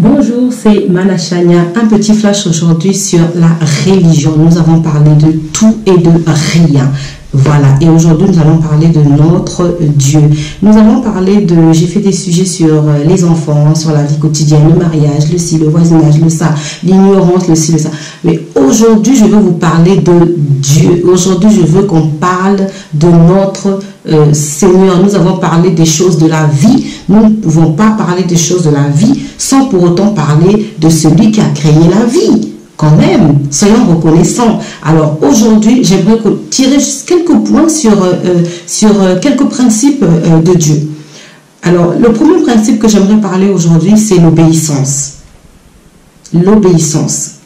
Bonjour, c'est Manashania. Un petit flash aujourd'hui sur la religion. Nous avons parlé de tout et de rien. Voilà, et aujourd'hui nous allons parler de notre Dieu. Nous allons parler de, j'ai fait des sujets sur les enfants, sur la vie quotidienne, le mariage, le ci, le voisinage, le ça, l'ignorance, le ci, le ça. Mais aujourd'hui je veux vous parler de Dieu. Aujourd'hui je veux qu'on parle de notre Seigneur. Nous avons parlé des choses de la vie. Nous ne pouvons pas parler des choses de la vie sans pour autant parler de celui qui a créé la vie. Quand même, soyons reconnaissants. Alors aujourd'hui, j'aimerais tirer juste quelques points sur quelques principes de Dieu. Alors, le premier principe que j'aimerais parler aujourd'hui, c'est l'obéissance. L'obéissance.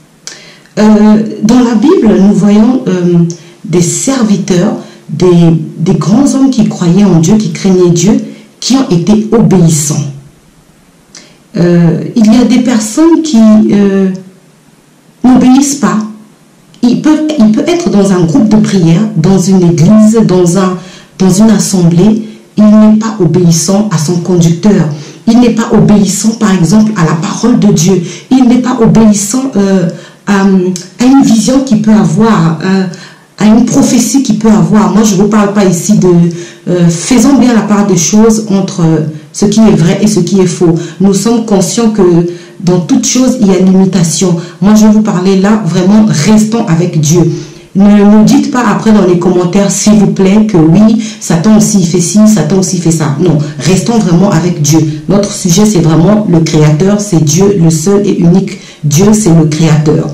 Dans la Bible, nous voyons des serviteurs, des grands hommes qui croyaient en Dieu, qui craignaient Dieu, qui ont été obéissants. Il y a des personnes qui n'obéissent pas. Il peut être dans un groupe de prière, dans une église, dans une assemblée. Il n'est pas obéissant à son conducteur. Il n'est pas obéissant, par exemple, à la parole de Dieu. Il n'est pas obéissant à une vision qu'il peut avoir, à une prophétie qu'il peut avoir. Moi, je ne vous parle pas ici de faisons bien la part des choses entre ce qui est vrai et ce qui est faux. Nous sommes conscients que dans toute chose, il y a une limitation. Moi, je vais vous parler là, vraiment, restons avec Dieu. Ne nous dites pas après dans les commentaires, s'il vous plaît, que oui, Satan aussi fait ci, Satan aussi fait ça. Non, restons vraiment avec Dieu. Notre sujet, c'est vraiment le Créateur, c'est Dieu, le seul et unique Dieu, c'est le Créateur.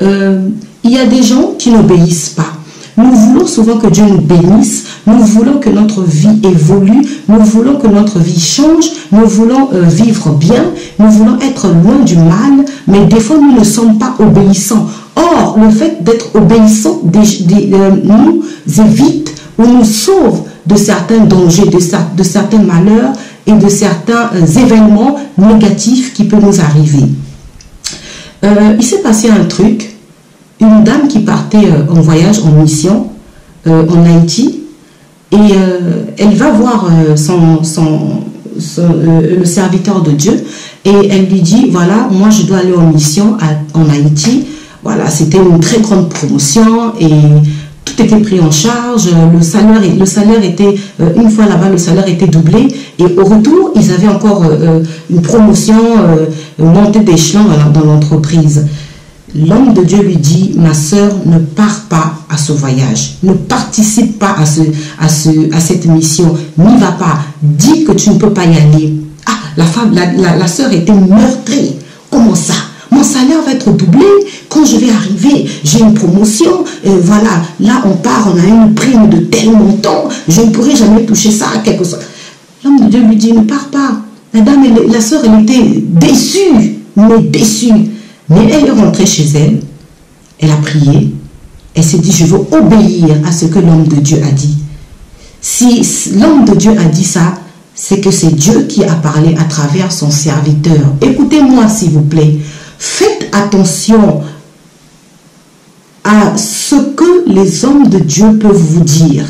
Il y a des gens qui n'obéissent pas. Nous voulons souvent que Dieu nous bénisse, nous voulons que notre vie évolue, nous voulons que notre vie change, nous voulons vivre bien, nous voulons être loin du mal, mais des fois nous ne sommes pas obéissants. Or, le fait d'être obéissant nous évite ou nous sauve de certains dangers, de certains malheurs et de certains événements négatifs qui peuvent nous arriver. Il s'est passé un truc. Une dame qui partait en voyage, en mission, en Haïti, et elle va voir le serviteur de Dieu, et elle lui dit, voilà, moi je dois aller en mission en Haïti. Voilà, c'était une très grande promotion, et tout était pris en charge, le salaire était, une fois là-bas, le salaire était doublé, et au retour, ils avaient encore une promotion, montée d'échelon dans l'entreprise. L'homme de Dieu lui dit, ma sœur, ne pars pas à ce voyage, ne participe pas à cette mission, n'y va pas, dis que tu ne peux pas y aller. Ah, la sœur était meurtrie. Comment ça? Mon salaire va être doublé quand je vais arriver, j'ai une promotion, voilà, là on part, on a une prime de tel montant, je ne pourrai jamais toucher ça, quelque chose. L'homme de Dieu lui dit, ne pars pas. La sœur, elle était déçue, mais déçue. Mais elle est rentrée chez elle, elle a prié, elle s'est dit, je veux obéir à ce que l'homme de Dieu a dit. Si l'homme de Dieu a dit ça, c'est que c'est Dieu qui a parlé à travers son serviteur. Écoutez-moi s'il vous plaît, faites attention à ce que les hommes de Dieu peuvent vous dire,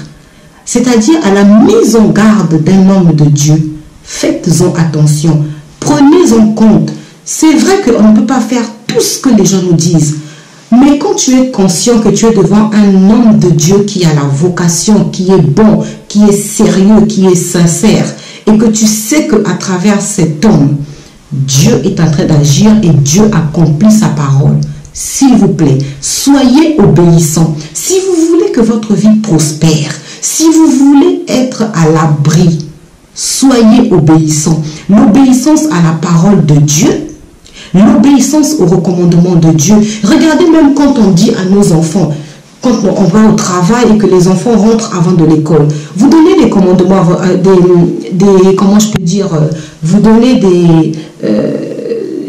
c'est-à-dire à la mise en garde d'un homme de Dieu. Faites-en attention, prenez en compte. C'est vrai qu'on ne peut pas faire tout ce que les gens nous disent. Mais quand tu es conscient que tu es devant un homme de Dieu qui a la vocation, qui est bon, qui est sérieux, qui est sincère, et que tu sais qu'à travers cet homme, Dieu est en train d'agir et Dieu accomplit sa parole. S'il vous plaît, soyez obéissants. Si vous voulez que votre vie prospère, si vous voulez être à l'abri, soyez obéissants. L'obéissance à la parole de Dieu, l'obéissance au recommandement de Dieu. Regardez même quand on dit à nos enfants, quand on va au travail et que les enfants rentrent avant de l'école, vous donnez des commandements, comment je peux dire, vous donnez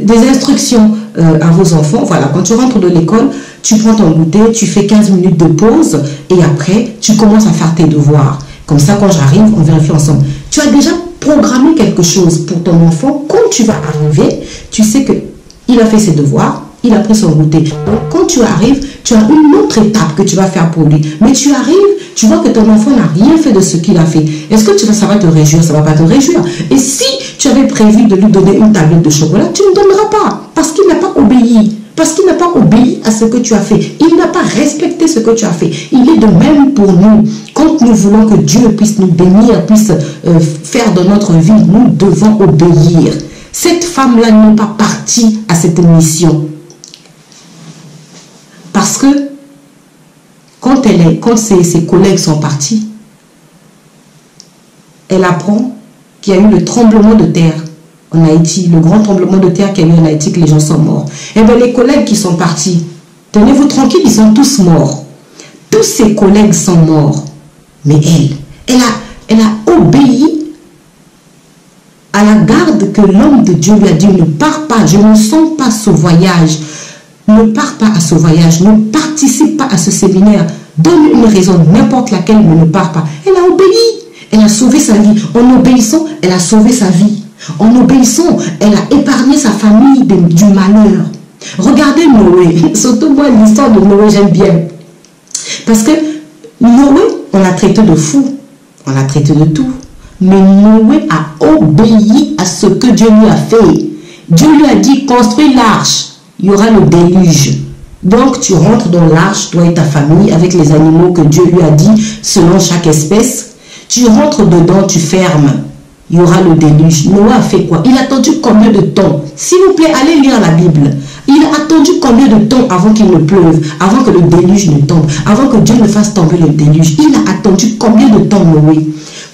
des instructions à vos enfants. Voilà, quand tu rentres de l'école, tu prends ton goûter, tu fais 15 minutes de pause et après, tu commences à faire tes devoirs. Comme ça, quand j'arrive, on vérifie ensemble. Tu as déjà programmé quelque chose pour ton enfant. Quand tu vas arriver, tu sais qu'il a fait ses devoirs, il a pris son goûter. Donc quand tu arrives, tu as une autre étape que tu vas faire pour lui. Mais tu arrives, tu vois que ton enfant n'a rien fait de ce qu'il a fait. Est-ce que ça va te réjouir? Ça ne va pas te réjouir. Et si tu avais prévu de lui donner une tablette de chocolat, tu ne donneras pas. Parce qu'il n'a pas obéi. Parce qu'il n'a pas obéi à ce que tu as fait. Il n'a pas respecté ce que tu as fait. Il est de même pour nous. Quand nous voulons que Dieu puisse nous bénir, puisse faire de notre vie, nous devons obéir. Cette femme-là n'est pas partie à cette mission. Parce que quand ses collègues sont partis, elle apprend qu'il y a eu le tremblement de terre en Haïti, le grand tremblement de terre qu'il y a eu en Haïti, que les gens sont morts. Et bien les collègues qui sont partis, tenez-vous tranquille, ils sont tous morts. Tous ses collègues sont morts. Mais elle a obéi à la garde que l'homme de Dieu lui a dit, ne pars pas, je ne sens pas ce voyage. Ne pars pas à ce voyage, ne participe pas à ce séminaire. Donne une raison, n'importe laquelle, mais ne pars pas. Elle a obéi, elle a sauvé sa vie. En obéissant, elle a sauvé sa vie. En obéissant, elle a épargné sa famille du malheur. Regardez Noé, surtout moi l'histoire de Noé, j'aime bien. Parce que Noé, on l'a traité de fou, on l'a traité de tout. Mais Noé a obéi à ce que Dieu lui a fait. Dieu lui a dit, construis l'arche, il y aura le déluge. Donc tu rentres dans l'arche, toi et ta famille, avec les animaux que Dieu lui a dit, selon chaque espèce. Tu rentres dedans, tu fermes. Il y aura le déluge. Noé a fait quoi? Il a attendu combien de temps? S'il vous plaît, allez lire la Bible. Il a attendu combien de temps avant qu'il ne pleuve, avant que le déluge ne tombe, avant que Dieu ne fasse tomber le déluge? Il a attendu combien de temps, Noé?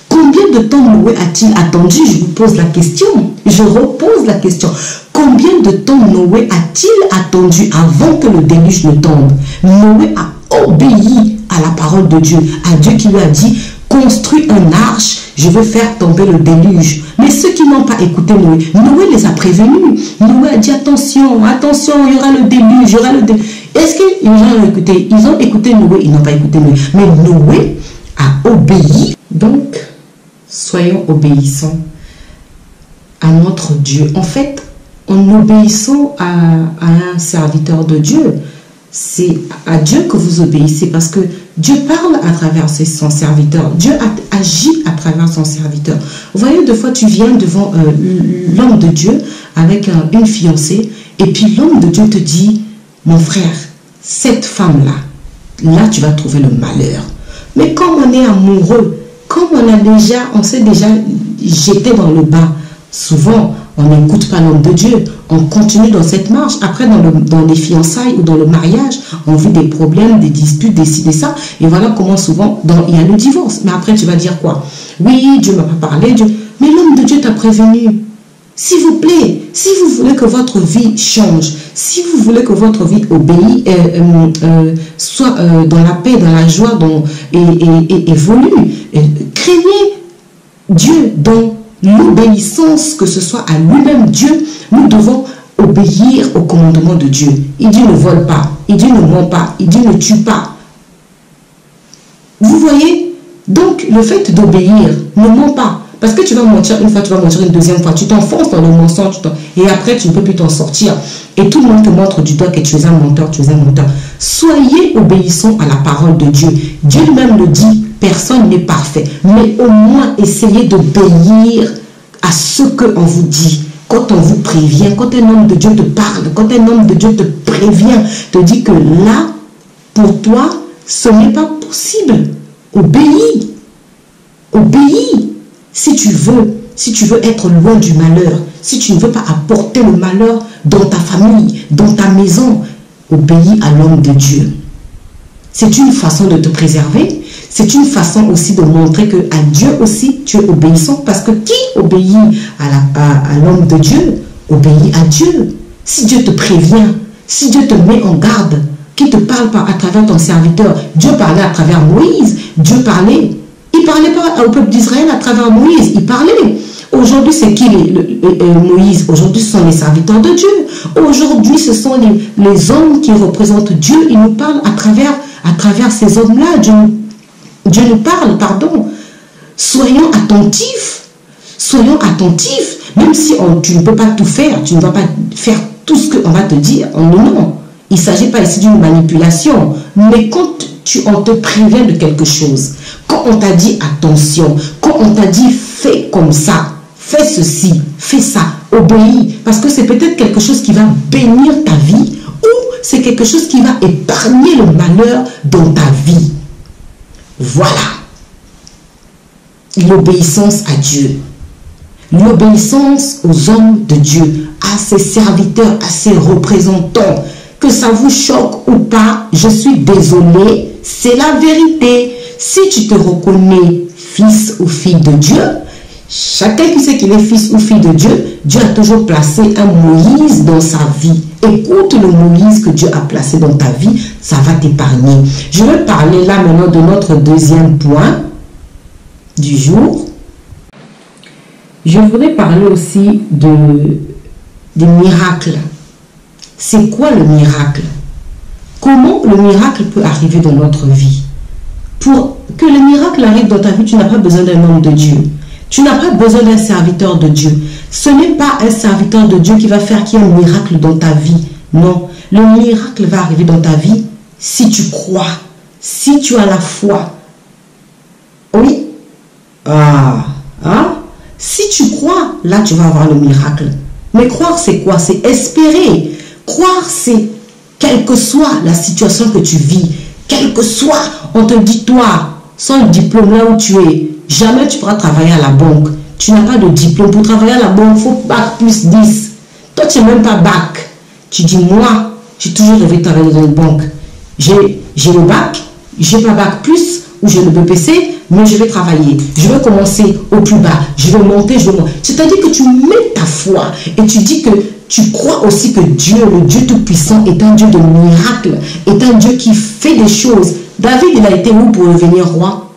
Combien de temps Noé a-t-il attendu? Je vous pose la question. Je repose la question. Combien de temps Noé a-t-il attendu avant que le déluge ne tombe? Noé a obéi à la parole de Dieu, à Dieu qui lui a dit, construis un arche, je veux faire tomber le déluge. Mais ceux qui n'ont pas écouté Noé, Noé les a prévenus. Noé a dit, attention, attention, il y aura le déluge, il y aura le déluge. Est-ce que les gens ont écouté? Ils ont écouté Noé, ils n'ont pas écouté Noé. Mais Noé a obéi. Donc, soyons obéissants à notre Dieu. En fait, en obéissant à un serviteur de Dieu, c'est à Dieu que vous obéissez, parce que Dieu parle à travers son serviteur. Dieu agit à travers son serviteur. Vous voyez, deux fois, tu viens devant l'homme de Dieu avec une fiancée, et puis l'homme de Dieu te dit, mon frère, cette femme-là, là, tu vas trouver le malheur. Mais comme on est amoureux, comme on s'est déjà jeté dans le bas, souvent, on n'écoute pas l'homme de Dieu, on continue dans cette marche. Après, dans les fiançailles ou dans le mariage, on vit des problèmes, des disputes, des ci, des ça. Et voilà comment souvent, il y a le divorce. Mais après, tu vas dire quoi? Oui, Dieu ne m'a pas parlé. Mais l'homme de Dieu t'a prévenu. S'il vous plaît, si vous voulez que votre vie change, si vous voulez que votre vie soit dans la paix, dans la joie, et évolue, craignez Dieu dans l'obéissance, que ce soit à lui-même. Dieu, nous devons obéir au commandement de Dieu. Il dit ne vole pas, il dit ne ment pas, il dit ne tue pas. Vous voyez? Donc le fait d'obéir, ne ment pas. Parce que tu vas mentir une fois, tu vas mentir une deuxième fois, tu t'enfonces dans le mensonge, et après tu ne peux plus t'en sortir. Et tout le monde te montre du doigt que tu es un menteur, tu es un menteur. Soyez obéissants à la parole de Dieu. Dieu lui-même le dit, personne n'est parfait. Mais au moins essayez d'obéir à ce qu'on vous dit. Quand on vous prévient, quand un homme de Dieu te parle, quand un homme de Dieu te prévient, te dit que là, pour toi, ce n'est pas possible. Obéis. Obéis. Si tu veux être loin du malheur, si tu ne veux pas apporter le malheur dans ta famille, dans ta maison, obéis à l'homme de Dieu. C'est une façon de te préserver. C'est une façon aussi de montrer que à Dieu aussi, tu es obéissant. Parce que qui obéit à l'homme de Dieu, obéit à Dieu. Si Dieu te prévient, si Dieu te met en garde, qui te parle à travers ton serviteur. Dieu parlait à travers Moïse. Dieu parlait. Il ne parlait pas au peuple d'Israël à travers Moïse. Il parlait. Aujourd'hui, c'est qui Moïse? Aujourd'hui, ce sont les serviteurs de Dieu. Aujourd'hui, ce sont les hommes qui représentent Dieu. Ils nous parlent à travers ces hommes-là. Dieu nous parle, pardon. Soyons attentifs. Soyons attentifs. Même si tu ne peux pas tout faire, tu ne vas pas faire tout ce qu'on va te dire. Non. Il ne s'agit pas ici d'une manipulation. Mais quand on te prévient de quelque chose, quand on t'a dit attention, quand on t'a dit fais comme ça, fais ceci, fais ça, obéis, parce que c'est peut-être quelque chose qui va bénir ta vie ou c'est quelque chose qui va épargner le malheur dans ta vie. Voilà. L'obéissance à Dieu. L'obéissance aux hommes de Dieu, à ses serviteurs, à ses représentants. Que ça vous choque ou pas, je suis désolée, c'est la vérité. Si tu te reconnais fils ou fille de Dieu, chacun qui sait qu'il est fils ou fille de Dieu, Dieu a toujours placé un Moïse dans sa vie. Écoute le Moïse que Dieu a placé dans ta vie, ça va t'épargner. Je vais parler là maintenant de notre deuxième point du jour. Je voudrais parler aussi des miracles. C'est quoi le miracle? Comment le miracle peut arriver dans notre vie? Pour que le miracle arrive dans ta vie, tu n'as pas besoin d'un homme de Dieu. Tu n'as pas besoin d'un serviteur de Dieu. Ce n'est pas un serviteur de Dieu qui va faire qu'il y ait un miracle dans ta vie. Non, le miracle va arriver dans ta vie si tu crois, si tu as la foi. Oui. Si tu crois, là tu vas avoir le miracle. Mais croire c'est quoi? C'est espérer. Croire c'est quelle que soit la situation que tu vis, quel que soit, on te dit toi, sans le diplôme là où tu es, jamais tu pourras travailler à la banque. Tu n'as pas de diplôme. Pour travailler à la banque, il faut bac plus 10. Toi tu n'as même pas bac. Tu dis moi, j'ai toujours rêvé de travailler dans une banque. J'ai le bac, j'ai pas bac plus, ou j'ai le BPC, mais je vais travailler. Je vais commencer au plus bas. Je vais monter, je vais monter. C'est-à-dire que tu mets ta foi et tu dis que tu crois aussi que Dieu, le Dieu Tout-Puissant, est un Dieu de miracles, est un Dieu qui fait des choses. David, il a été où pour devenir roi?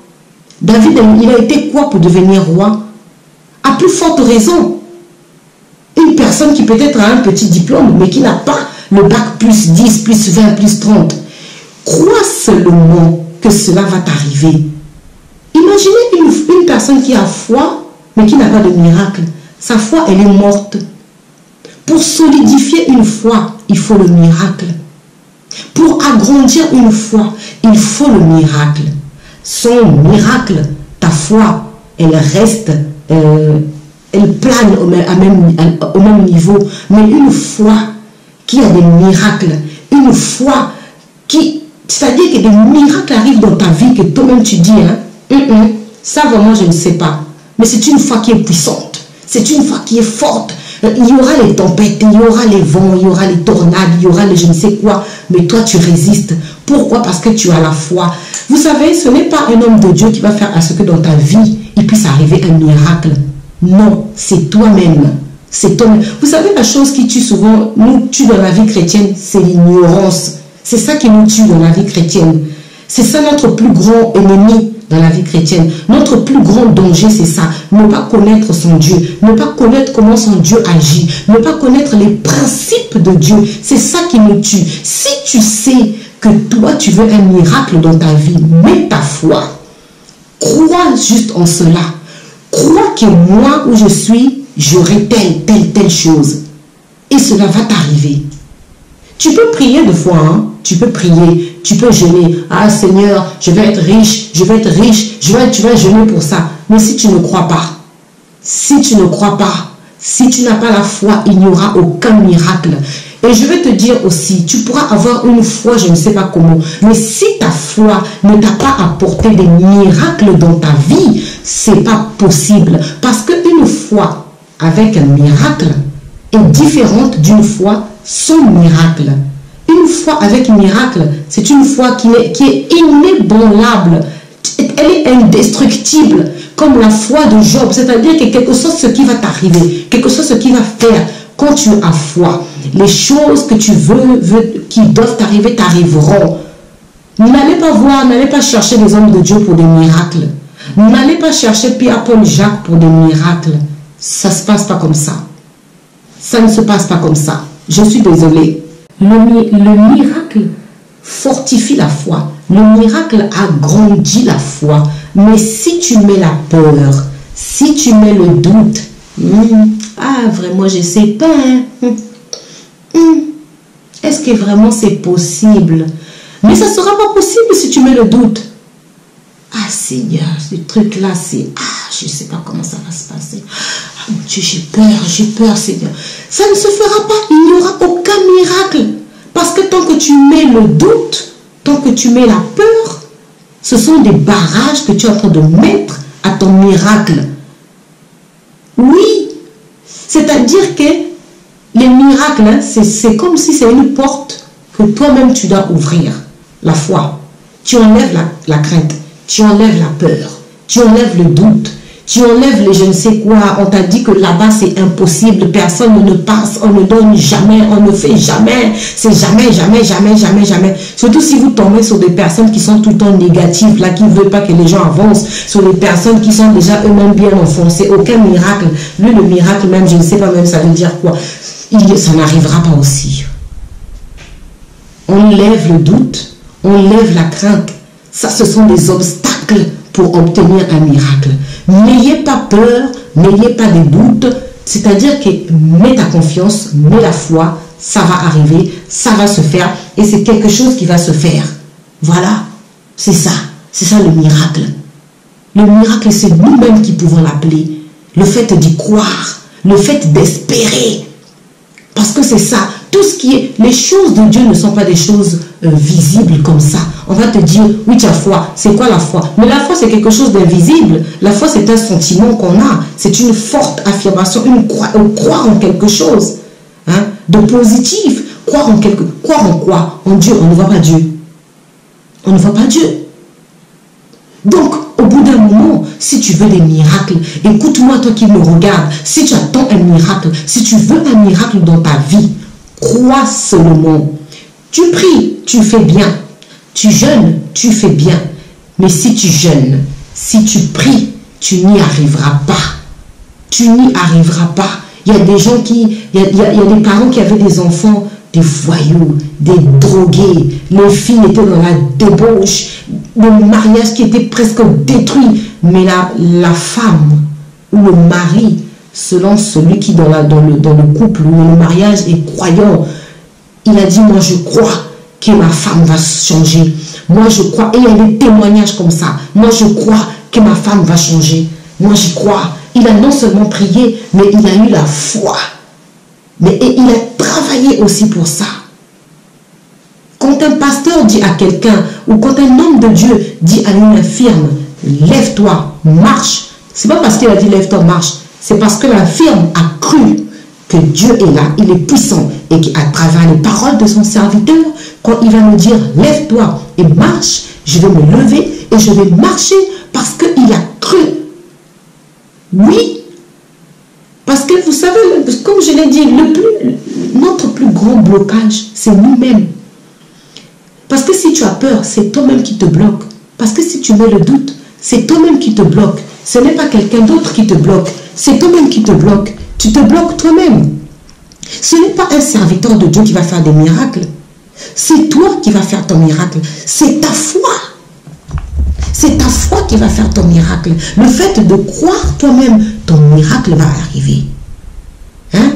David, il a été quoi pour devenir roi? À plus forte raison. Une personne qui peut-être a un petit diplôme, mais qui n'a pas le bac plus 10, plus 20, plus 30. Crois seulement que cela va t'arriver. Imaginez une personne qui a foi, mais qui n'a pas de miracle. Sa foi, elle est morte. Pour solidifier une foi, il faut le miracle. Pour agrandir une foi, il faut le miracle. Sans miracle, ta foi, elle reste, elle plane au même niveau. Mais une foi qui a des miracles, une foi qui... C'est-à-dire que des miracles arrivent dans ta vie que toi-même tu dis, ça vraiment je ne sais pas. Mais c'est une foi qui est puissante. C'est une foi qui est forte. Il y aura les tempêtes, il y aura les vents, il y aura les tornades, il y aura les je ne sais quoi. Mais toi tu résistes. Pourquoi? Parce que tu as la foi. Vous savez, ce n'est pas un homme de Dieu qui va faire à ce que dans ta vie, il puisse arriver un miracle. Non, c'est toi-même. C'est toi-même. Vous savez, la chose qui tue souvent, nous tue dans la vie chrétienne, c'est l'ignorance. C'est ça qui nous tue dans la vie chrétienne. C'est ça notre plus grand ennemi dans la vie chrétienne. Notre plus grand danger, c'est ça. Ne pas connaître son Dieu. Ne pas connaître comment son Dieu agit. Ne pas connaître les principes de Dieu. C'est ça qui nous tue. Si tu sais que toi, tu veux un miracle dans ta vie, mets ta foi. Crois juste en cela. Crois que moi, où je suis, j'aurai telle chose. Et cela va t'arriver. Tu peux prier de foi, hein? Tu peux prier, tu peux jeûner. Ah Seigneur, je vais être riche, tu vas jeûner pour ça. Mais si tu ne crois pas, si tu n'as pas la foi, il n'y aura aucun miracle. Et je vais te dire aussi, tu pourras avoir une foi, je ne sais pas comment, mais si ta foi ne t'a pas apporté des miracles dans ta vie, c'est pas possible. Parce qu'une foi avec un miracle est différente d'une foi sans miracle. Une foi avec miracle, c'est une foi qui est inébranlable. Elle est indestructible, comme la foi de Job. C'est-à-dire que quelque chose ce qui va t'arriver, quelque chose ce qui va faire quand tu as foi. Les choses que tu veux qui doivent t'arriver, t'arriveront. N'allez pas voir, n'allez pas chercher les hommes de Dieu pour des miracles. N'allez pas chercher Pierre, Paul, Jacques pour des miracles. Ça ne se passe pas comme ça. Ça ne se passe pas comme ça. Je suis désolée. Le miracle fortifie la foi. Le miracle agrandit la foi. Mais si tu mets la peur, si tu mets le doute, vraiment je ne sais pas, Est-ce que vraiment c'est possible? Mais ça ne sera pas possible si tu mets le doute. Ah Seigneur, ce truc-là, c'est... Ah, je ne sais pas comment ça va se passer. Ah mon Dieu, j'ai peur Seigneur. Ça ne se fera pas, il n'y aura aucun miracle. Parce que tant que tu mets le doute, tant que tu mets la peur, ce sont des barrages que tu es en train de mettre à ton miracle. Oui, c'est-à-dire que les miracles, c'est comme si c'est une porte que toi-même tu dois ouvrir. La foi. Tu enlèves la crainte, tu enlèves la peur, tu enlèves le doute, tu enlèves les je ne sais quoi. On t'a dit que là-bas c'est impossible, personne ne passe, on ne donne jamais, on ne fait jamais. C'est jamais. Surtout si vous tombez sur des personnes qui sont tout le temps négatives, là, qui ne veulent pas que les gens avancent, sur des personnes qui sont déjà eux-mêmes bien enfoncées. Aucun miracle. Lui, le miracle même, je ne sais pas même ça veut dire quoi. Ça n'arrivera pas aussi. On lève le doute. On lève la crainte. Ça, ce sont des obstacles pour obtenir un miracle. N'ayez pas peur, n'ayez pas de doute. C'est-à-dire que mets ta confiance, mets la foi, ça va arriver, ça va se faire et c'est quelque chose qui va se faire. Voilà, c'est ça le miracle. Le miracle, c'est nous-mêmes qui pouvons l'appeler. Le fait d'y croire, le fait d'espérer. Parce que c'est ça. Tout ce qui est... Les choses de Dieu ne sont pas des choses visibles comme ça. On va te dire, oui, tu as foi. C'est quoi la foi? Mais la foi, c'est quelque chose d'invisible. La foi, c'est un sentiment qu'on a. C'est une forte affirmation, croire en quelque chose. Hein, de positif. Croire en quoi? En Dieu. On ne voit pas Dieu. On ne voit pas Dieu. Donc, au bout d'un moment, si tu veux des miracles, écoute-moi, toi qui me regardes, si tu attends un miracle, si tu veux un miracle dans ta vie, crois seulement. Tu pries, tu fais bien. Tu jeûnes, tu fais bien. Mais si tu jeûnes, si tu pries, tu n'y arriveras pas. Tu n'y arriveras pas. Il y a des gens qui... Il y a des parents qui avaient des enfants, des voyous, des drogués. Les filles étaient dans la débauche. Le mariage qui était presque détruit. Mais la femme ou le mari, selon celui qui dans le couple ou le mariage est croyant, il a dit, moi je crois que ma femme va changer. Moi je crois, et il y a des témoignages comme ça. Moi je crois que ma femme va changer. Moi j'y crois. Il a non seulement prié, mais il a eu la foi. Mais il a travaillé aussi pour ça. Quand un pasteur dit à quelqu'un, ou quand un homme de Dieu dit à une infirme, lève-toi, marche. C'est pas parce qu'il a dit lève-toi, marche. C'est parce que l'infirme a cru que Dieu est là, il est puissant. Et qu'à travers les paroles de son serviteur, quand il va nous dire lève-toi et marche, je vais me lever et je vais marcher parce qu'il a cru. Oui, parce que vous savez, comme je l'ai dit, notre plus grand blocage, c'est nous-mêmes. Parce que si tu as peur, c'est toi-même qui te bloque. Parce que si tu mets le doute, c'est toi-même qui te bloque. Ce n'est pas quelqu'un d'autre qui te bloque. C'est toi-même qui te bloque. Tu te bloques toi-même. Ce n'est pas un serviteur de Dieu qui va faire des miracles. C'est toi qui vas faire ton miracle. C'est ta foi. C'est ta foi qui va faire ton miracle. Le fait de croire toi-même, ton miracle va arriver. Hein?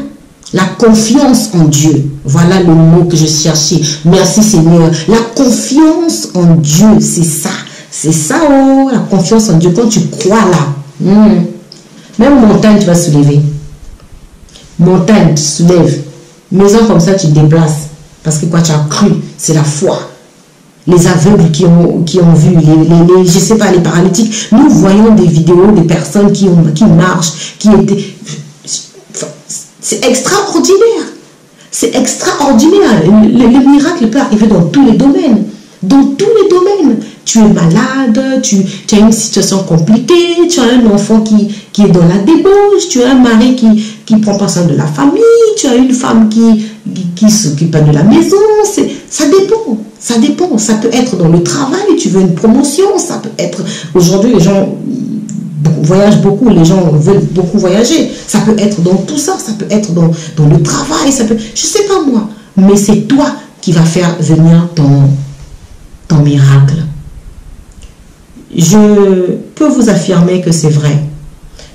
La confiance en Dieu. Voilà le mot que je cherchais. Merci Seigneur. La confiance en Dieu, c'est ça. C'est ça, oh, la confiance en Dieu. Quand tu crois là, même montagne, tu vas soulever. Montagne, tu soulèves. Maison comme ça, tu déplaces. Parce que quoi, tu as cru, c'est la foi. Les aveugles qui ont vu, je sais pas, les paralytiques. Nous voyons des vidéos des personnes qui marchent, qui étaient... C'est extraordinaire. C'est extraordinaire. Le miracle peut arriver dans tous les domaines. Dans tous les domaines. Tu es malade, tu as une situation compliquée, tu as un enfant qui est dans la débauche, tu as un mari qui prend pas soin de la famille, tu as une femme qui s'occupe pas de la maison. Ça dépend. Ça dépend. Ça peut être dans le travail, tu veux une promotion, ça peut être... Aujourd'hui, les gens voyagent beaucoup, les gens veulent beaucoup voyager. Ça peut être dans tout ça, ça peut être dans le travail, ça peut... Je sais pas moi, mais c'est toi qui vas faire venir ton miracle. Je peux vous affirmer que c'est vrai.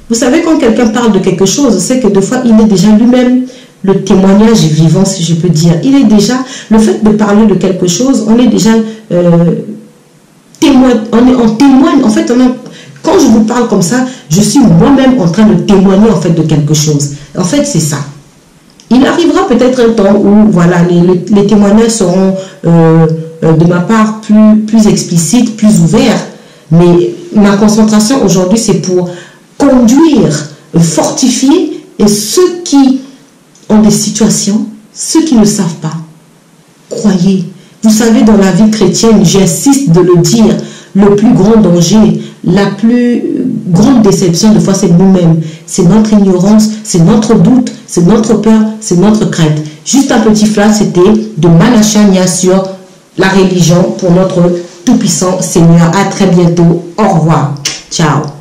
Vous savez, quand quelqu'un parle de quelque chose, c'est que des fois, il est déjà lui-même le témoignage vivant, si je peux dire. Il est déjà, le fait de parler de quelque chose, on est déjà témoin, on est en témoigne. En fait, quand je vous parle comme ça, je suis moi-même en train de témoigner en fait de quelque chose. En fait, c'est ça. Il arrivera peut-être un temps où voilà, les témoignages seront de ma part plus explicites, plus ouverts. Mais ma concentration aujourd'hui, c'est pour conduire, fortifier, et ceux qui ont des situations, ceux qui ne savent pas, croyez. Vous savez, dans la vie chrétienne, j'insiste de le dire, le plus grand danger, la plus grande déception, de fois, c'est nous-mêmes. C'est notre ignorance, c'est notre doute, c'est notre peur, c'est notre crainte. Juste un petit flash, c'était de Manachania sur la religion pour notre tout-puissant Seigneur. À très bientôt. Au revoir. Ciao.